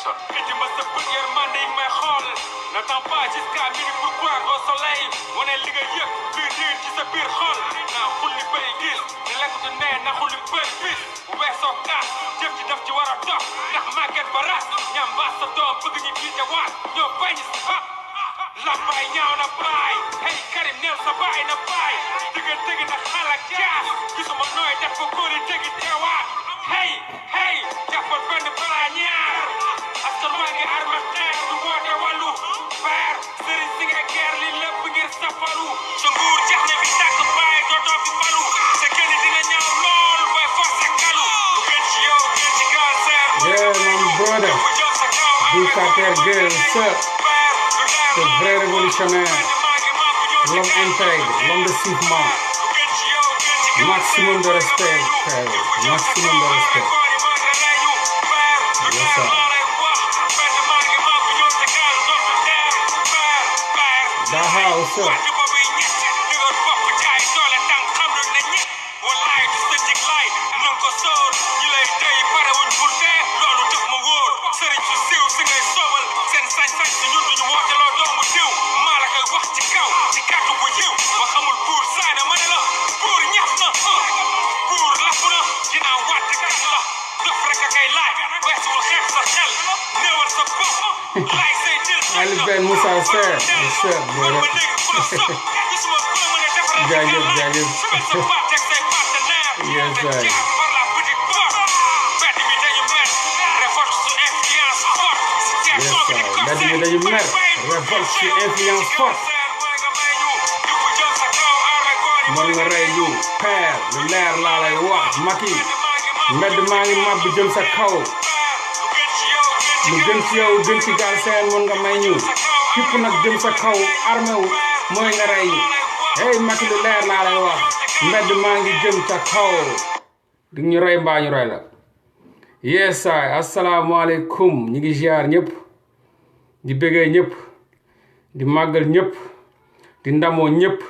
ça. N'attends pas jusqu'à minuit pour croire au soleil. On est ligue yëpp biir riir ci sa biir xol. naa xulli bay gis ne lekkatu nee na xulli bay bis. bu weesoo kaas jëf ci daf ci war a dox ndax màgget ba ras ñam baas sa doom bëgg ñu jiite waat ñoo bañ ha. Lambaay ñaaw na baay hey Karim neel sa baay na baay diggante gi na xal ak jaas gisuma nooy def ko góor yi tegi teewaat hey hey jàppal benn balaa ñaar askan waa ngi arma xeex du woote wàllu feer sëriñ si nga geer li lépp ngir safalu sa nguur jax ne bi tàkk baay dootoo fi falu sa kenn dina ñaaw lool booy forcé kalu lu gën ci yow gën ci gaal seer brother Dictateur Gueye Seul le vrai révolutionnaire l'homme intègre l'homme de ciment maximum de respect frère maximum de respect yes sir Daha what's up Ali Ben Moussa Ser, what's up, brother? Jaajëf. Yes, sir. Yes, sir. Mbedd mi dañu mer. Révolte ci influence forte. Mën nga rey ñu père lu leer laa lay wax Macky. Mbedd maa ngi màbb jëm sa kaw. lu gën ci yow gën ci Galsen mën nga may ñu képp nag jëm sa kaw armé wu mooy nga rey ñu hey Macky lu leer laa lay wax mbedd maa ngi jëm sa kaw di ñu rey mbaa ñu rey la yes saay asalaamaaleykum ñi ngi ziar ñëpp di bëggee ñëpp di màggal ñëpp di ndamoo ñëpp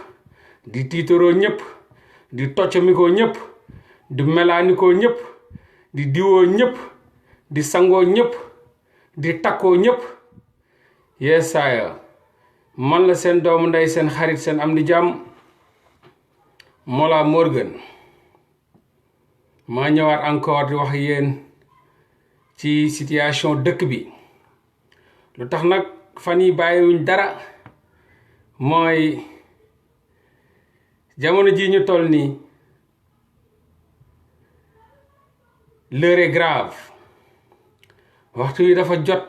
di tiitaroo ñëpp di toccamikoo ñëpp di melaanikoo ñëpp di diwoo ñëpp di sangoo ñëpp di takkoo ñëpp yeesaaya man la seen doomu ndey seen xarit seen am di jàmm Mollah Morgun maa ñëwaat encore di wax yéen ci situation dëkk bi lu tax nag fan yi bàyyiwuñ dara mooy jamono ji ñu toll nii l'heure est grave waxtu yi dafa jot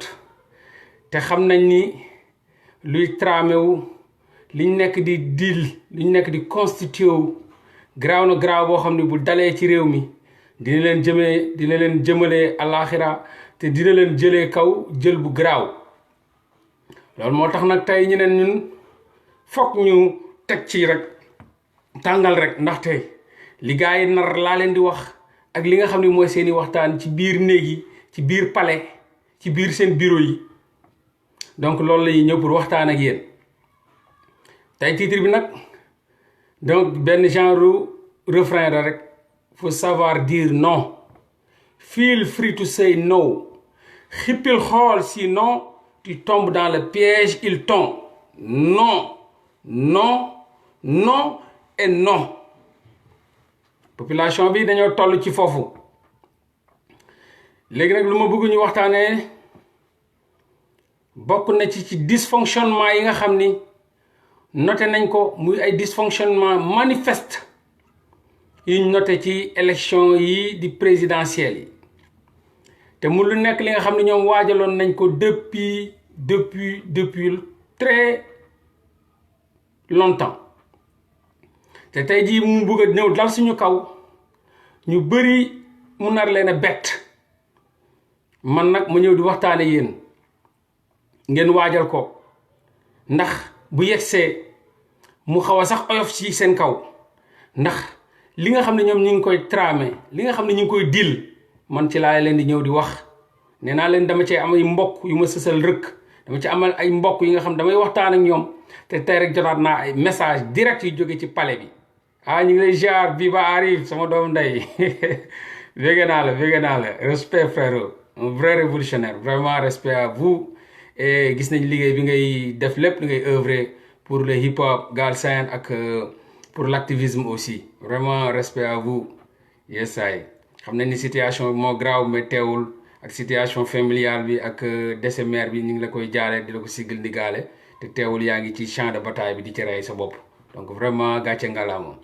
te xam nañ ni luy tramé wu liñ nekk di deal liñ nekk di constitué wu graaw na graaw boo xam ne bu dalee ci réew mi dina leen jëmalee àllaaxira te dina leen jëlee kaw jël bu graaw loolu moo tax nag tey ñeneen ñun fokk ñu teg ci rek tàngal rek ndaxte li gaa yi nar laa leen di wax ak li nga xam ne mooy seeni waxtaan ci biir néeg yi ci biir palais ci biir seen bureau yi donc loolu la ñuy ñëw pour waxtaan ak yéen tey titre bi nag donc benn genre refrain la rek faut savoir dire non feel free to say no xippil xool sinon tu tombes dans le piège il tombe non non non et non population bi dañoo toll ci foofu léegi nag lu ma bëgg ñu waxtaanee bokk na ci dysfonctionnement yi nga xam ni noté nañ ko muy ay dysfonctionnement manifeste yuñ noté ci élection yi di présidentielle yi te mu lu nekk li nga xam ne ñoom waajaloon nañ ko depuis très longtemps te tey jii mu bëgg a ñëw dal suñu kaw ñu bëri mu nar leen a bett man nag ma ñëw di waxtaane yéen ngeen waajal ko ndax bu yegsee mu xaw a sax oyof ci seen kaw ndax li nga xam ne ñoom ñu ngi koy tramé li nga xam ne ñu ngi koy dil man ci laa leen di ñëw di wax nee naa leen dama cee am ay mbokk yu ma sësal rëkk dama ci amal ay mbokk yi nga xam damay waxtaan ak ñoom te tey rek jotaat naa ay message direct yu jóge ci palais bi ñu ngi lay ziar Biba arrive sama doom ndey végé naa la respect frère un vrai révolutionnaire vraiment respect à vous et gis nañ liggéey bi ngay def lépp li ngay œuvrer pour le hip hop Galsen ak pour l'activisme aussi vraiment respect à vous yes ay xam nañ ni situation bi moo graaw mais teewul ak situation familiale bi ak décès mère bi ñu ngi la koy jaale di la ko siggal di gaale te teewul yaa ngi ci champ de bataille bi di ci rey sa bopp donc vraiment gàcce ngalaama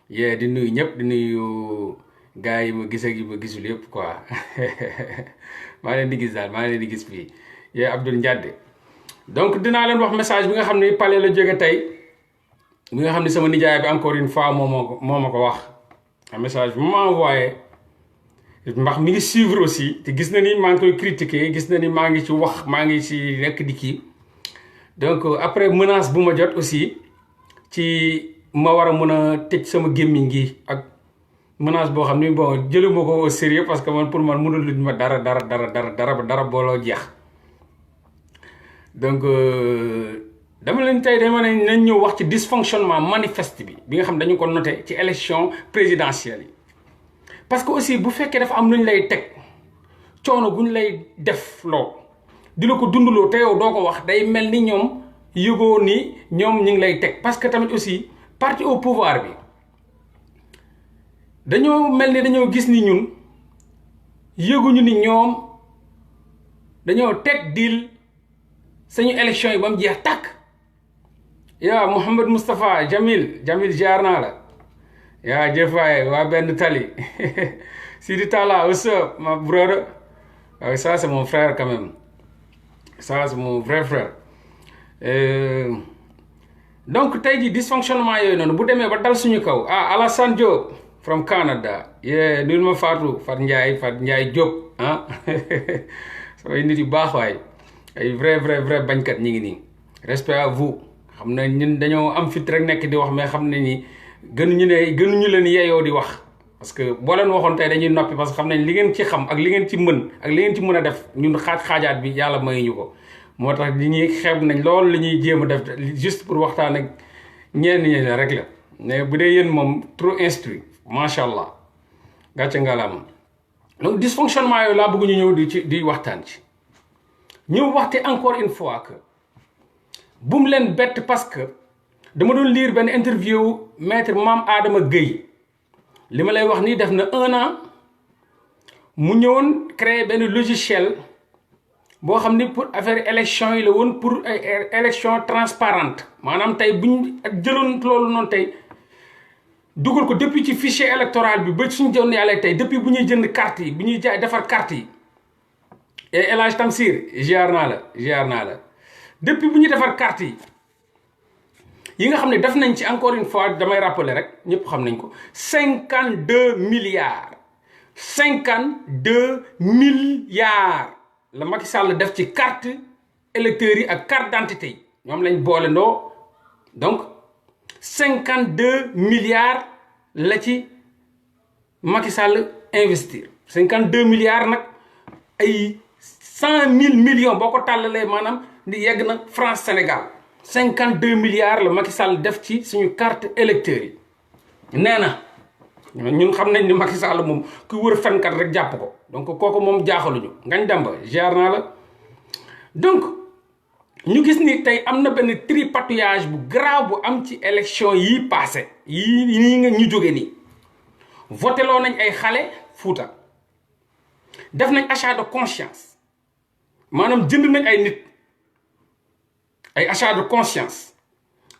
yee di nuyu ñëpp di nuyu gars yi ma gis ak yi ma gisul yëpp quoi maa leen di gis daal maa leen di gis fii yee Abdoul Ndiadé donc dinaa leen wax message bi nga xam ne Palais la jóge tey bi nga xam ne sama nijaay bi encore une fois moo ma ko wax un message bi ma envoyé ndax mi ngi suivre aussi te gis na ni maa ngi koy critiquer gis na ni maa ngi ci wax maa ngi ci nekk di kii donc après menace bu ma jot aussi ci ma war a mën a tëj sama gémmiñ gi ak menace boo xam ni bon jëluma ko au sérieux parce que man pour man mënul luñ ma dara booloo jeex donc dama leen tey dama ne nañ ñëw wax ci dysfonctionnement manifeste bi nga xam dañu ko noté ci élection présidentielle yi parce que aussi bu fekkee dafa am lu ñu lay teg coono bu ñu lay def loo di la ko dundaloo te yow doo ko wax day mel ni ñoom yëgoo ni ñoom ñu ngi lay teg parce que tamit aussi parti au pouvoir bi dañoo mel ni dañoo gis ni ñun yëguñu ni ñoom dañoo teg deal sañu élection yi ba mu jeex tàkk yaa Mouhamed Moustapha Jamil jaar naa la yaa jëfaay waa benn tali Sidi Talla what's up my brother waaw ça c'est mon frère quand même ça c'est mon vrai frère donc tey jii dysfonctionnement yooyu noonu bu demee ba dal suñu kaw Alassane Diop from Canada yee nul ma Fat Ndiaye Diop samay nit yu baax waay ay vrai bañkat ñi ngi nii respect à vous xam na ñun dañoo am fit rek nekk di wax mais xam ne ni gënuñu leen yeyoo di wax parce que boo leen waxoon tey dañuy noppi parce que xam nañ li ngeen ci xam ak li ngeen ci mën ak li ngeen ci mën a def ñun xaajaat bi yàlla mayuñu ko moo tax li ñuy xeeb nañ loolu li ñuy jéem a def juste pour waxtaan ak ñenn ñi la rek la mais bu dee yéen moom trop instruit macha allah gàcce ngalaama donc dysfonctionnement yooyu laa bëgg ñu ñëw di waxtaan ci ñëw waxte encore une fois que bu mu leen bett parce que dama doon lire benn interview maître Mame Adama Gueye li ma lay wax nii def na 1 an mu ñëwoon créer benn logiciel boo xam ni pour affaire élection yi la woon pour ay élection transparente maanaam tey bu ñu jëloon loolu noonu tey dugal ko depuis ci fichier électoral bi ba suñu jonn yàlla tey depuis bu ñuy jënd carte yi bu ñuy jaay defar carte yi et El Hadj Tamsir ziar naa la depuis bu ñuy defar carte yi nga xam ne def nañ ci encore une fois damay rappeler rek ñëpp xam nañ ko 52 milliards la Macky Sall def ci carte électeurs yi ak carte d'identité yi ñoom lañ boole ndoo donc 52 milliards la ci Macky Sall investir 52 milliards nag ay 100 000 millions boo ko tàllalee maanaam di yegg na France Sénégal 52 milliards la Macky Sall def ci suñu carte électeurs yi nee na ñun xam nañ ni Macky Sall moom ku wër fenkat rek jàpp ko donc kooku moom jaaxaluñu ngañ damba jaar naa la donc ñu gis ni tey am na benn tripatouillage bu grave bu am ci élection yi passé yii nga ñu jóge nii voté loo nañ ay xale Fuuta def nañ achat de conscience maanaam jënd nañ ay nit ay achat de conscience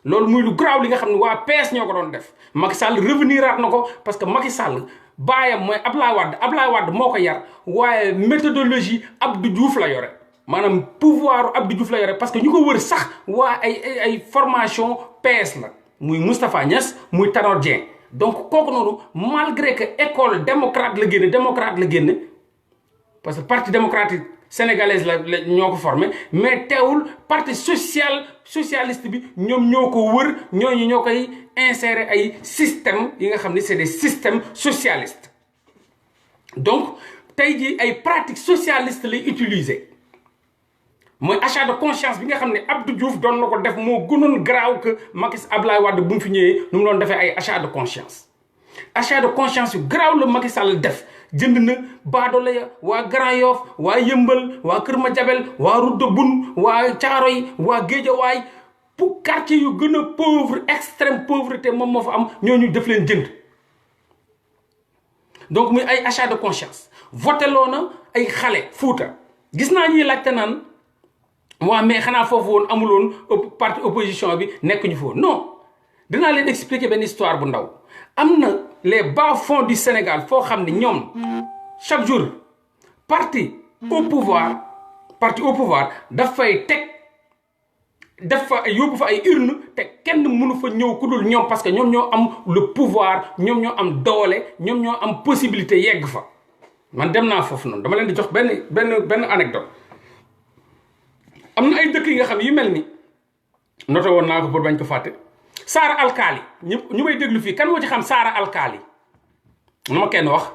loolu muy lu grave li nga xam ne waa PS ñoo ko doon def Macky Sall reveniraat na ko parce que Macky Sall baayam mooy Ablaye Wade moo ko yar waaye méthodologie Abdou Diouf la yore maanaam pouvoir Abdou Diouf la yore parce que ñu ko wër sax waa ay formation PS la muy Moustapha Niass muy Tanor Dieng donc kooku noonu malgré que école démocrate la génne parce que parti démocratique sénégalaise la ñoo ko formé mais teewul parti socialiste bi ñoom ñoo ko wër ñooñu ñoo koy insérer ay système yi nga xam ne c'est des systèmes socialistes donc tey jii ay pratiques socialistes lay utiliser mooy achat de conscience bi nga xam ne Abdou Diouf doon na ko def moo gënoon garaaw que Ablaye Wade bu mu fi ñëwee nu mu doon defee ay achat de conscience yu garaaw la Macky Sall def jënd na baadoole ya waa Grand Yoff waa Yëmbal waa Kër Madiabel waa Route de Boune waa Thiaroye waa Guédiawaye pour quartier yu gën a pauvre extrême pauvreté moom moo fa am ñooñu def leen jënd donc muy ay achat de conscience voté loo na ay xale Fuuta gis naa ñuy laajte naan waa mais xanaa foofu woon amul woon parti opposition bi nekk ñu foofu non dinaa leen expliquer benn histoire bu ndaw am na les bas-fonds du Sénégal foo xam ne ñoom chaque jour parti au pouvoir dafay teg def fa yóbbu fa ay urne te kenn mënu fa ñëw ku dul ñoom parce que ñoom ñoo am le pouvoir ñoom ñoo am doole ñoom ñoo am possibilité yegg fa man dem naa foofu noonu dama leen di jox benn anecdote am na ay dëkk yi nga xam yu mel ni noté woon naa ko pour bañ ko fàtte Saara Alkaali ñu may déglu fii kan moo ci xam Saara Alkaali na ma kenn wax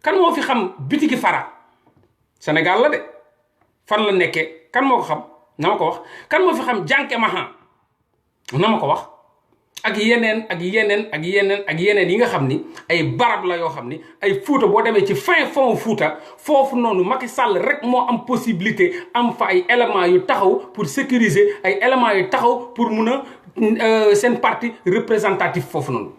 kan moo fi xam bitiki Fara Sénégal la de fan la nekkee kan moo ko xam na ma ko wax kan moo fi xam jànke mahan na ma ko wax ak yeneen yi nga xam ni ay barab la yoo xam ni ay Fuuta boo demee ci fin fond Fuuta foofu noonu Macky Sall rek moo am possibilité am fa ay éléments yu taxaw pour sécuriser ay éléments yu taxaw pour mun a seen parti représentatif foofu noonu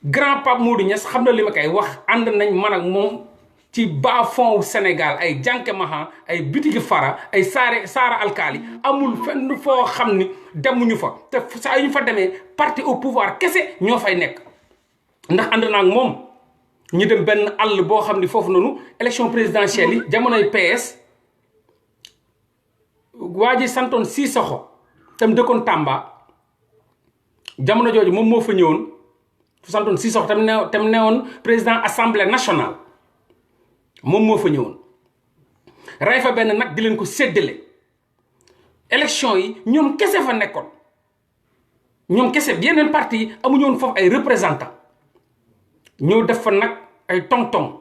grand Pape Modou Niass xam na li ma koy wax ànd nañ man ak moom ci bas fond Sénégal ay jànke mahan ay bitiki Fara ay Saara Alkaali amul fenn foo xam ni demuñu fa te saa yu ñu fa demee parti au pouvoir kese ñoo fay nekk ndax ànd naa ak moom ñu dem benn àll boo xam ni foofu noonu élection présidentielle yi jamonoy PS waa ji santoon Sissoko tam dëkkoon Tamba jamono jooju moom moo fa ñëwoon santoon Sissoko tam newoon président assemblée nationale moom moo fa ñëwoon rey fa benn nag di leen ko séddale élection yi ñoom kese fa nekkoon ñoom kese yeneen parti yi amuñu woon foofu ay représentant ñoo def fa nag ay tong-tong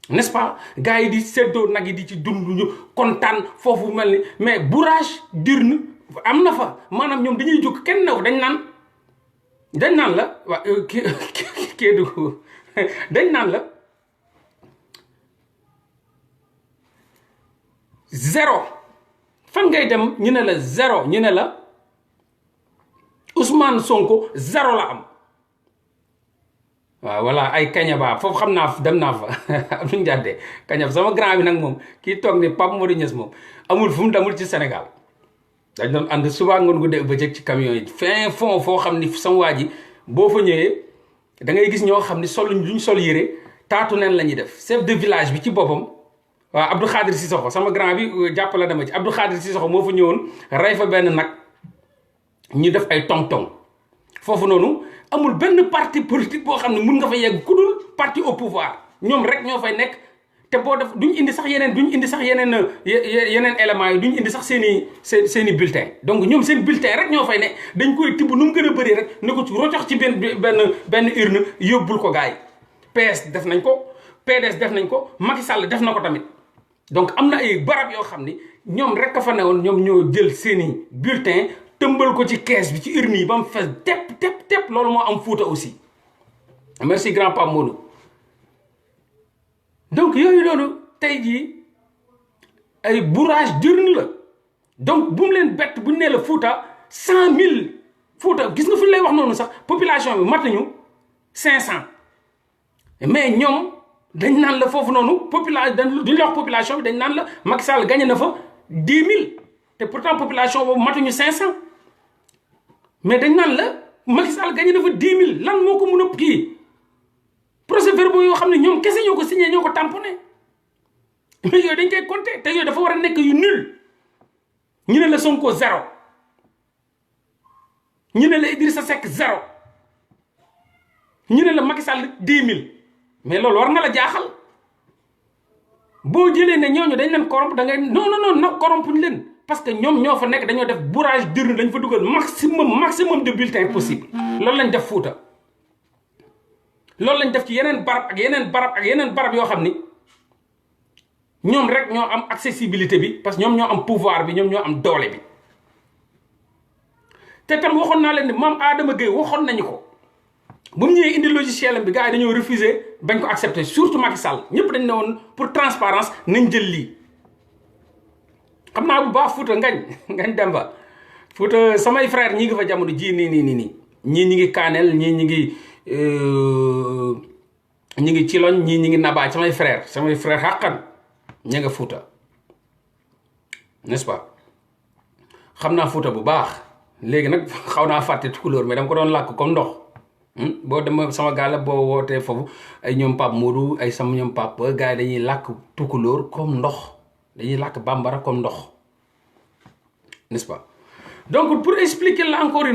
n'est-ce pas gars yi di séddoo nag yi di ci dund ñu kontaan foofu mel ni mais bourrage d'urne am na fa maanaam ñoom dañuy jóg kenn new dañ naan la waa kii dugg dañ naan la zéro fan ngay dem ñu ne la zéro ñu ne la Ousmane Sonko zéro la am waaw voilà ay Kañaba foofu xam naa dem naa fa am nuñu jàddee Kañaba sama grand bi nag moom kii toog ni Pape Modou Niass moom amul fu mu demul ci Sénégal dañ doon ànd suba ngoon gu dee bëccëg ci camion yi fin fond foo xam ni sama waa ji boo fa ñëwee da ngay gis ñoo xam ni duñ sol yére taatu neen la ñuy def chef de village bi ci boppam waaw Abdou Khadir Sissoko sama grand bi jàppale dama ci Abdou Khadir Sissoko moo fa ñëwoon rey fa benn nag ñu def ay tong-tong foofu noonu amul benn parti politique boo xam ne mun nga fa yegg ku dul parti au pouvoir ñoom rek ñoo fay nekk te boo def duñ indi sax yeneen éléments yi duñ indi sax seen i bulletin donc ñoom seen bulletin rek ñoo fay ne dañ koy tibb nu mu gën a bëri rek ne ko ci rocox ci benn urne yóbbul ko gars yi PS def nañ ko PDS def nañ ko Macky Sall def na ko tamit donc am na ay barab yoo xam ni ñoom rek a fa newoon ñoom ñoo jël seeni bulletin tëmbal ko ci kees bi ci urne yi ba mu fees tepp loolu moo am Fuuta aussi merci grand Pape Modou donc yooyu loolu tey jii ay bourrage d'urne la donc bu mu leen bett bu ñu nee la Fuuta 100 000 Fuuta gis nga fu ñu lay wax noonu sax population bi mat nañu 500 mais ñoom dañ naan la foofu noonu duñ la wax population bi dañ naan la Macky Sall gagné na fa 10 000 te pourtant population boobu matuñu 500 mais dañ naan la Macky Sall gagné na fa 10 000 lan moo ko mun a kii procès-verbaux yoo xam ne ñoom kese ñoo ko signé ñoo ko tamponné mais yooyu dañ koy compté te yooyu dafa war a nekk yu nul ñu ne la Sonko zéro ñu ne la Idrissa Seck zéro ñu ne la Macky Sall 10 000 mais loolu war na la jaaxal boo jëlee ne ñooñu dañ leen corrompre da ngay non corrompre ñu leen parce que ñoom ñoo fa nekk dañoo def bourrage d'urne dañ fa dugal maximum de bulletins possible loolu lañ def Fuuta loolu lañ def ci yeneen barab yoo xam ni ñoom rek ñoo am accessibilité bi parce que ñoom ñoo am pouvoir bi ñoom ñoo am doole bi te tam waxoon naa leen ni maam Adama Gueye waxoon nañu ko bu mu ñëwee indi logiciel bi gars yi dañoo refusé bañ ko accepté surtout Macky Sall ñëpp dañ ne woon pour transparence nañ jël lii xam naa bu baax Fouta ngañ Demba Fouta samay frère ñi ngi fa jamono ji nii ñii ñi ngi Kanel ñii ñi ngi Ciloñ ñii ñi ngi Nabaaj samay frère xàqan ña nga Fouta n'est-ce pas xam naa Fouta bu baax léegi nag xaw naa fàtte tukulóor mais dama ko doon làkk comme ndox boo dem sama gaal boo wootee foofu ay ñoom Pape Modou ay sama ñoom Pape gars yi dañuy làkk tukulóor comme ndox dañuy làkk bambara comme ndox n'est-ce pas donc pour expliquer la encore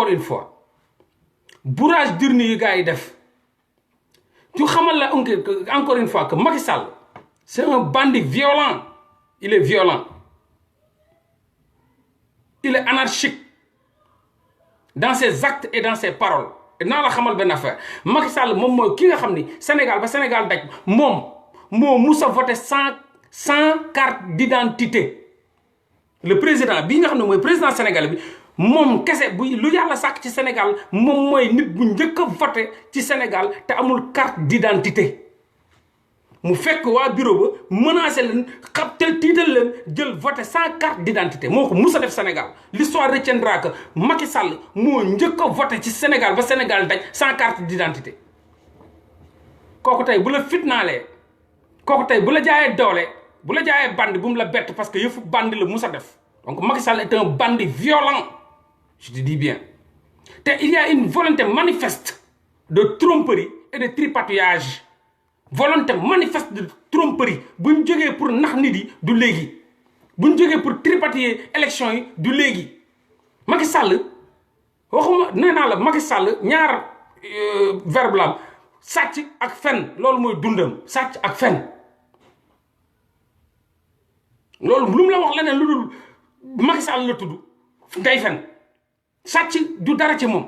une fois bourrage d'urne yu gars yi def tu xamal la encore une fois que Macky Sall c'est un bandit violent il est violent il est anarchique dans ses actes et dans ses paroles et naa la xamal benn affaire Macky Sall moom mooy ki nga xam ni Sénégal ba Sénégal daj moom moo mus a voté sans carte d'identité le président bii nga xam ne mooy président sénégalais bi moom kese bu lu yàlla sàkk ci Sénégal moom mooy nit bu njëkk a voté ci Sénégal te amul carte d'identité mu fekk waa bureau ba menacé leen xabtal tiital leen jël voté sans carte d'identité moo ko mus a def Sénégal l'histoire retiendra que Macky Sall moo njëkk a voté ci Sénégal ba Sénégal daj sans carte d'identité kooku tey bu la fitnaalee kooku tey bu la jaayee doole bu la jaayee bandi bu mu la bett parce que yëfu bandi la mus a def donc Macky Sall est un bandit violent je te dis bien te il y a une volonté manifeste de tromperie et de tripatouillage volonté manifeste de tromperie bu ñu jógee pour nax nit yi du léegi bu ñu jógee pour tripatouiller élection yi du léegi Macky Sall waxuma nee naa la Macky Sall ñaar verbe la sàcc ak fen loolu mooy dundam sàcc ak fen loolu lu mu la wax leneen lu dul Macky Sall la tudd day fen sàcc du dara ci moom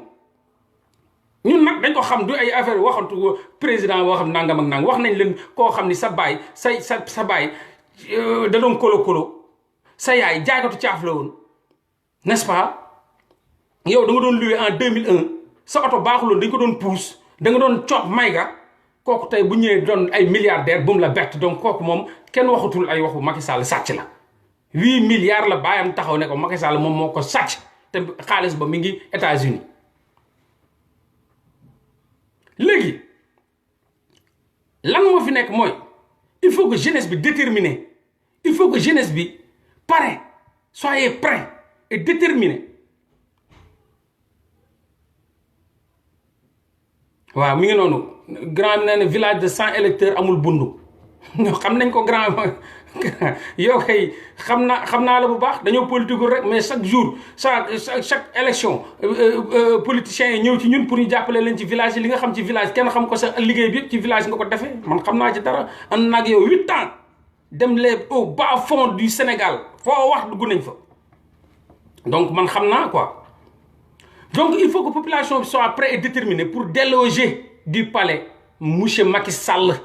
ñun nag dañ ko xam du ay affaire waxantu président boo xam nangam ak nangam wax nañ leen koo xam ni sa baay sa baay da doon kolo sa yaay jaaykatu caaf la woon n'est-ce pas yow da nga doon loué en 2001 sa oto baaxuloon dañ ko doon pousse da nga doon coop mayga kooku tey bu ñëwee doon ay milliardaire bu mu la bett donc kooku moom kenn waxatul ay waxu Macky Sall sàcc la 8 milliards la baayam taxaw ne ko Macky Sall moom moo ko sàcc te xaalis ba mi ngi États-Unis léegi lan moo fi nekk mooy il faut que jeunesse bi déterminée il faut que jeunesse bi pare soyez prêts et déterminés waaw mi ngi noonu grand bi nee na village de 100 électeurs amul bundu ñoo xam nañ ko grand yow kay xam naa la bu baax dañoo politique rek mais chaque jour chaque élection politiciens yi ñëw ci ñun pour ñu jàppale leen ci village yi li nga xam ci village kenn xam ko sa liggéey bi yëpp ci village nga ko defee man xam naa ci dara ànd naag yow 8 ans dem les au bas fond du Sénégal foo wax dugg nañ fa donc man xam naa quoi donc il faut que population bi soit prête et déterminée pour déloger du palais monsieur Macky Sall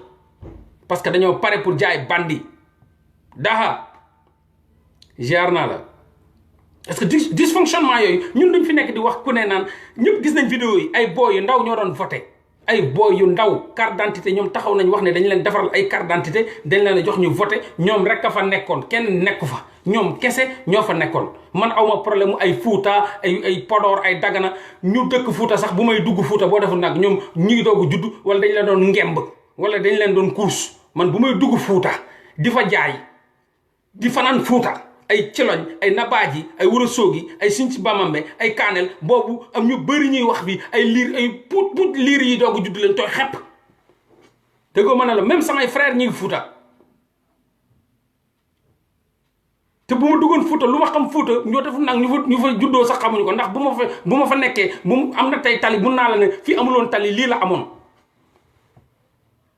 parce que dañoo pare pour jaay bandi daha jaar naa la parce que dysfonctionnement yooyu ñun duñ fi nekk di wax ku ne naan ñëpp gis nañ vidéo yi ay boy yu ndaw ñoo doon voté ay boy yu ndaw carte d'identité ñoom taxaw nañ wax ne dañ leen defaral ay carte d'identité dañ leen a jox ñu voté ñoom rek a fa nekkoon kenn nekku fa ñoom kese ñoo fa nekkoon man awma problème mu ay Fuuta ay Podor ay Dagana ñu dëkk Fuuta sax bu may dugg Fuuta boo deful nag ñoom ñu ngi doog judd wala dañ leen doon ngemb wala dañ leen doon course man bu may dugg Fuuta di fa jaay di fanaan Fuuta ay Ciloñ ay Nabaaji ay Ourossogui ay Sinthiou Bamambé ay Kanel boobu am ñu bëri ñuy wax bi ay liir ay put liir yi doog judd leen tooy xepp te ko mën a la même samay frère ñi ngi Fuuta te bu ma duggoon Fuuta lu ma xam Fuuta ñoo def nag ñu fa juddoo sax xamuñu ko ndax bu ma fa nekkee am na tey tali mun naa la ne fii amuloon tali lii la amoon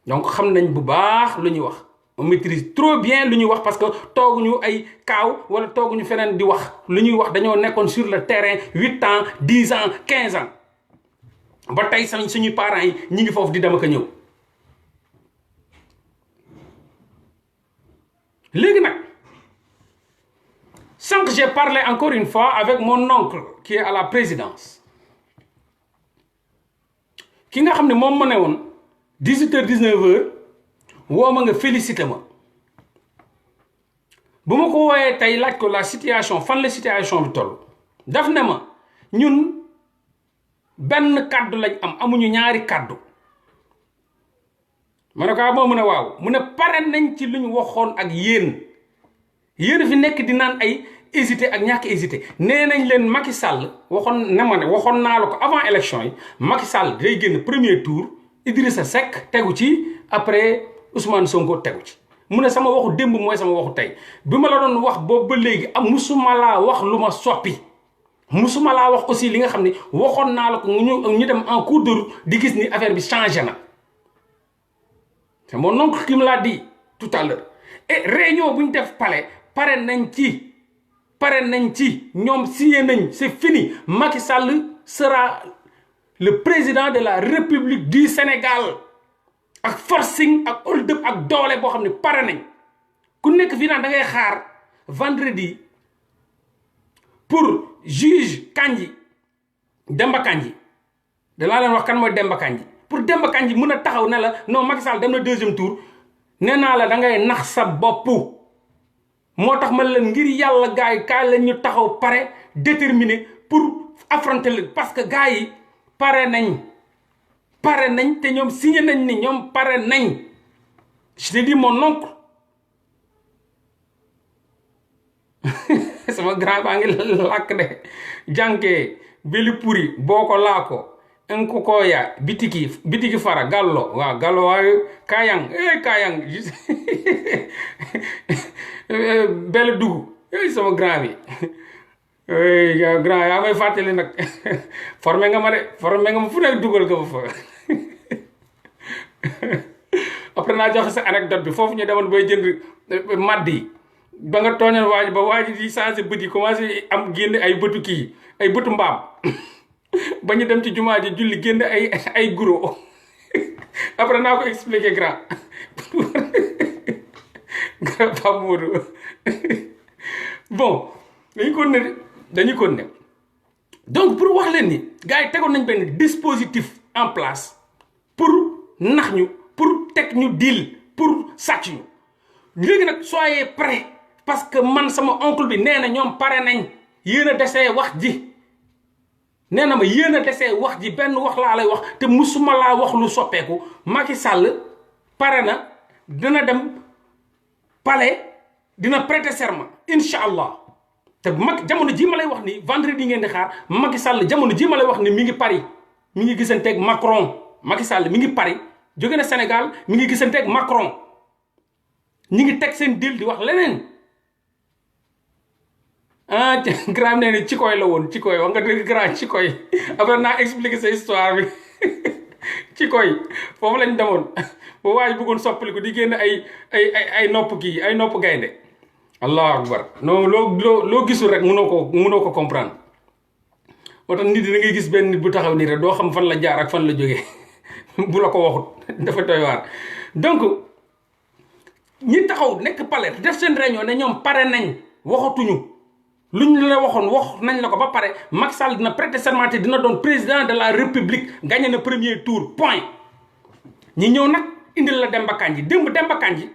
donc xam nañ bu baax lu ñuy wax on maîtrise trop bien lu ñuy wax parce que tooguñu ay kaaw wala tooguñu feneen di wax lu ñuy wax dañoo nekkoon sur le terrain 8 ans 10 ans 15 ans ba tey suñuy parents yi ñi ngi foofu di dem ak a ñëw léegi nag Sànq j'ai parlé encore une fois avec mon oncle qui est à la présidence ki nga xam ne moom ma ne woon 18h 19h woo ma nga félicité ma bu ma ko wooyee tey laaj ko la situation fan la situation bi toll daf ne ma ñun benn kàddu lañ am amuñu ñaari kàddu ma ne ko moo mu ne waaw mu ne pare nañ ci lu ñu waxoon ak yéen fi nekk di naan ay hésité ak ñàkk hésité nee nañ leen Macky Sall waxoon naa la ko avant élection yi Macky Sall day génn premier tour Idrissa Seck tegu ci après Ousmane Sonko tegu ci mu ne sama waxu démb mooy sama waxu tey bi ma la doon wax boobu ba léegi am musuma laa wax lu ma soppi musuma laa wax aussi li nga xam ne waxoon naa la ko ñu dem en cours de route di gis ni affaire bi changé na c'est mon oncle qui me l'a dit tout à l'heure et réunion bu ñu def palais pare nañ ci ñoom signé nañ c'est fini Macky Sall sera le président de la République du Sénégal ak forcing ak hold up ak doole boo xam ne pare nañ ku nekk fii naan da ngay xaar vendredi pour juge Kandji Demba Kandji danaa leen wax kan mooy Demba Kandji pour Demba Kandji mën a taxaw ne la non Macky Sall dem na deuxième tour nee naa la da ngay nax sa bopp moo tax ma leen ngir yàlla gars yi kaay leen ñu taxaw pare déterminé pour affronter le parce que gars yi pare nañ te ñoom signé nañ ni ñoom pare nañ je te dis mon oncle sama grand baa ngi làkk de jànkee beli puri boo ko laa ko nkokoya bitiki fara gallo waaw gallo waaye kayang belle dugg sama grand bi grand yaa may fàttali nag formé nga ma fu nekk dugal nga ma fa après naa joxe sa anecdote bi foofu ñu demoon bay jënd madd yi ba nga tooñal waaj ba waaj di changé bët yi commencé am génn ay bëtu kii ay bëtu mbaam ba ñu dem ci jumaa ji julli génn ay guro après naa ko expliqué grand Pape Modou bon dañu ko ne donc pour wax leen ni gars yi tegoon nañ benn dispositif en place pour nax ñu pour teg ñu deal pour sàcc ñu léegi nag soyez prêts parce que man sama oncle bi nee na ñoom pare nañ yéen a desee wax ji nee na ma yéen a desee wax ji benn wax laa lay wax te musuma laa wax lu soppeeku Macky Sall pare na dina dem palais dina prêter serment incha allah te jamono jii ma lay wax ni vendredi ngeen di xaar Macky Sall jamono jii ma lay wax ni mi ngi Paris mi ngi gisanteeg Macron Macky Sall mi ngi Paris jóge na Sénégal mi ngi gisanteeg Macron ñi ngi teg seen deal di wax leneen ah grand nee na ci koy la woon ci koy wax nga dëgg grand ci koy après naa expliquer sa histoire bi ci koy foofu lañ demoon ba waaye bëggoon soppaliku di génn ay nopp kii ay nopp gaynde allahu akbar non loo gisul rek mënoo ko comprendre moo tax nit da ngay gis benn nit bu taxaw nii rek doo xam fan la jaar ak fan la jógee bu la ko waxut dafa doy waar donc ñi taxaw nekk palais def seen réunion ne ñoom pare nañ waxatuñu luñ la waxoon wax nañ la ko ba pare Macky Sall dina prêter serment dina doon président de la république gagné na premier tour point ñi ñëw nag indil la Demba Kandji démb Demba Kandji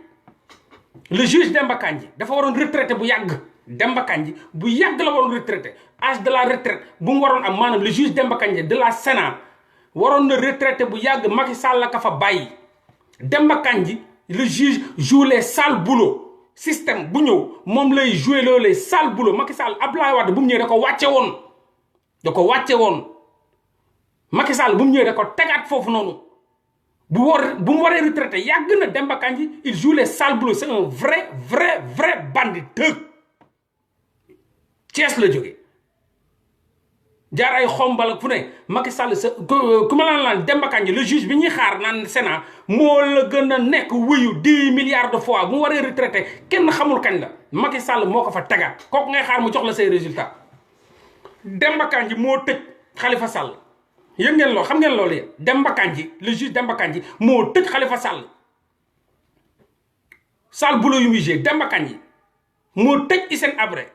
le juge Demba Kandji dafa waroon retraité bu yàgg Demba Kandji bu yàgg la waroon retraité âge de la retraite bu mu waroon am maanaam le juge Demba Kandji de la Sénat waroon na retraité bu yàgg Macky Sall la ka fa bàyyi Demba Kandji le juge joue les sales boulots système bu ñëw moom lay joué loolu les sales boulots Macky Sall Abdoulaye Wade bu mu ñëwee da ko wàcce woon Macky Sall bu mu ñëwee da ko tegaat foofu noonu bu mu waree retraité yàgg na Demba Kandji il joue les sales boulots c'est un vrai bandit tëg Thiès la jógee jaar ay xombal ak fu ne Macky Sall sa ku ma naan Demba Kandji le juge bi ñuy xaar naan Sénat moo la gën a nekk wuyu 10 milliards de fois bu mu waree retraité kenn xamul kañ la Macky Sall moo ko fa tegaat kooku ngay xaar mu jox la say résultat Demba Kandji moo tëj Khalifa Sall yëg ngeen loolu xam ngeen loolu yëpp Demba Kandji le juge Demba Kandji moo tëj Khalifa Sall boulot yu muy joué Demba Kandji moo tëj Hissène Habré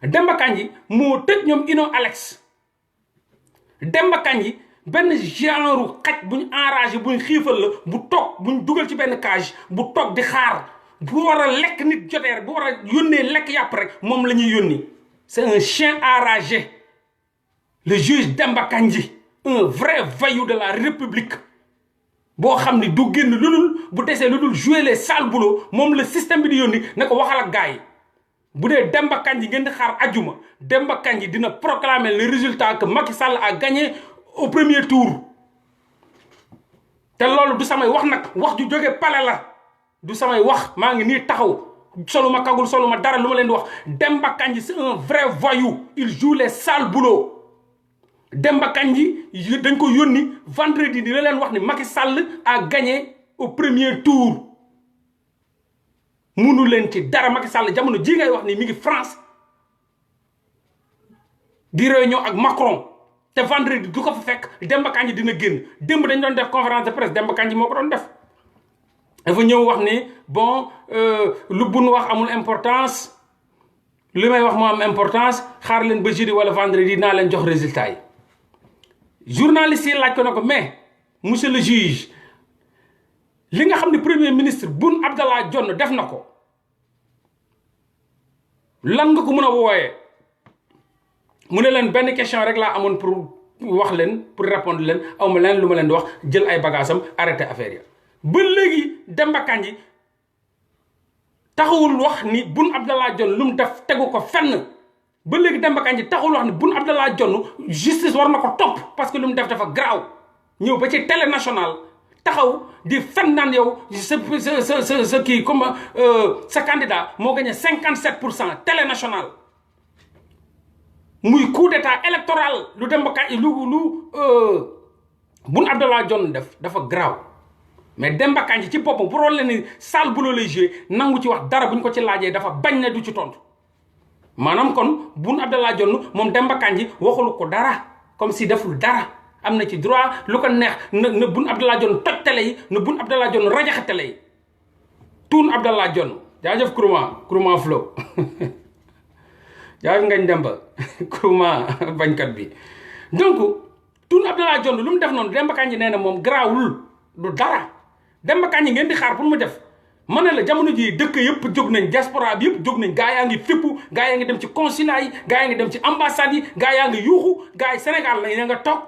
Demba Kandji moo tëj ñoom Ino Alex Demba Kandji benn genre xaj buñ enragé buñ xiifal la bu toog buñ dugal ci benn cage bu toog di xaar bu war a lekk nit jotee rek bu war a yónnee lekk yàpp rek moom la ñuy yónni c'est un chien enragé le juge Demba Kandji un vrai voyou de la République boo xam ni du génn lu dul bu desee lu dul jouer les sales boulots moom le système bi di yónni na ko waxal ak gars yi bu dee Demba Kandji ngeen di xaar ajuma Demba Kandji dina proclamer le résultat que Macky Sall a gagné au premier tour te loolu du samay wax nag wax ju jóge palais la du samay wax maa ngi nii taxaw solu ma kagul solu ma dara lu ma leen di wax Demba Kandji c'est un vrai voyou il joue les sales boulots Demba Kandji dañ ko yónni vendredi di la leen wax ni Macky Sall a gagné au premier tour munu leen ci dara Macky Sall jamono ji ngay wax ni mi ngi France di réunion ak Macron te vendredi du ko fa fekk Demba Kandji dina génn démb dañ doon def conférence de presse Demba Kandji moo ko doon def dafa ñëw wax ni bon lu bun wax amul importance li may wax moo am importance xaar leen ba jeudi wala vendredi naa leen jox résultat yi journaliste yi laaj ko na ko mais monsieur le juge li nga xam ne premier ministre Boun Abdallah Dionne def na ko lan nga ko mën a wooyee mu ne leen benn question rek laa amoon pour wax leen pour répondre leen aw ma leen lu ma leen di wax jël ay bagages am arrêté affaire ya ba léegi Demba Kandji taxawul wax ni Boun Abdallah Dionne lu mu def tegu ko fenn ba léegi Demba Kandji taxawul wax ni Boun Abdallah Dionne justice war na ko topp parce que lu mu def dafa garaaw ñëw ba ci télé national taxaw di fen naan yow sa kii comme sa candidat moo gagné 57% télé national muy coup d'état électoral lu Demba Kandji lu Boun Abdallah Dionne def dafa garaaw mais Demba Kandji ci boppam pour leen ni sale boulot lay joué nangu ci wax dara bu ñu ko ci laajee dafa bañ na du ci tontu maanaam kon Boun Abdallah Dionne moom Demba Kandji waxulu ko dara comme si deful dara am na ci droit lu ko neex na Boun Abdallah Dionne toj télé yi na Boun Abdallah Dionne rajaxe télé yi Boun Abdallah Dionne jaajëf Kourouma Flow jaajëf ngañ Demba Kourouma bañkat bi donc Boun Abdallah Dionne lu mu def noonu Demba Kandji nee na moom garaawul du dara Demba Kandji ngeen di xaar pour mu def ma ne la jamono ji dëkk yëpp jóg nañ diaspora bi yëpp jóg nañ gaa yaa ngi fippu gaa yaa ngi dem ci consulat yi gaa yaa ngi dem ci ambassade yi gaa yaa ngi yuuxu gaa yi Sénégal la nga toog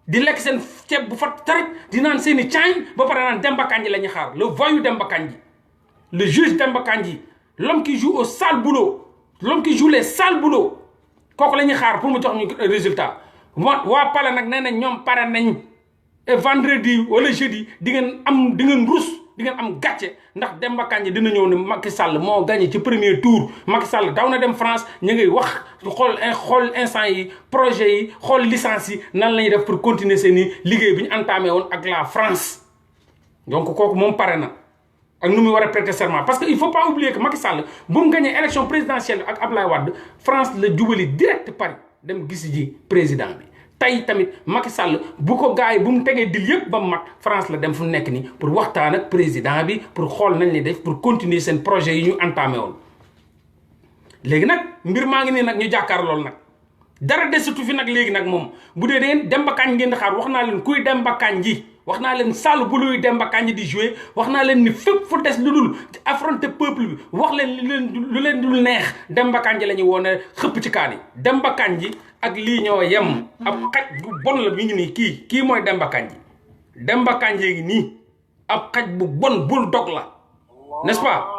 di lekk seen ceeb bu fat tarit di naan seen i caañ ba pare naan Demba Kandji la ñuy xaar le voyou Demba Kandji le juge Demba Kandji l'homme qui joue au sale boulot l'homme qui joue les sales boulots kooku la ñuy xaar pour mu jox ñu résultat waa pale nag nee nañ ñoom pare nañ et vendredi wala jeudi di ngeen rus di ngeen am gàcce ndax Demba Kandji dina ñëw ne Macky Sall moo gagné ci premier tour Macky Sall daw na dem France ñu ngay wax xool instant yi projet yi xool licence yi nan la ñuy def pour continuer seen i liggéey bi ñu entamé woon ak la France donc kooku moom pare na ak nu muy war a prêter serment parce que il faut pas oublier que Macky Sall bu mu gagné élection présidentielle ak Ablaye Wade France la jubali direct Paris dem gisi ji président bi tey tamit Macky Sall bu ko gars yi bu mu tegee dil yëpp ba mu mat France la dem fu nekk nii pour waxtaan ak président bi pour xool nañ ni def pour continuer seen projet yi ñu entamé woon léegi nag mbir maa ngi nii nag ñu jàkkaar loolu nag dara desatu fi nag léegi nag moom bu dee deen Demba Kandji ngeen di xaar wax naa leen kuy Demba Kandji wax naa leen sàll bu luy Demba Kandji di jouer wax naa leen ni fépp fu des lu dul affronter peuple bi wax leen lu leen dul neex Demba Kandji la ñuy woone xëpp ci kaan yi Demba Kandji ak lii ñoo yem ab xaj bu bon la mi ngi nii kii mooy Demba Kandji ngi nii ab xaj bu bon bulldog la n'est-ce pas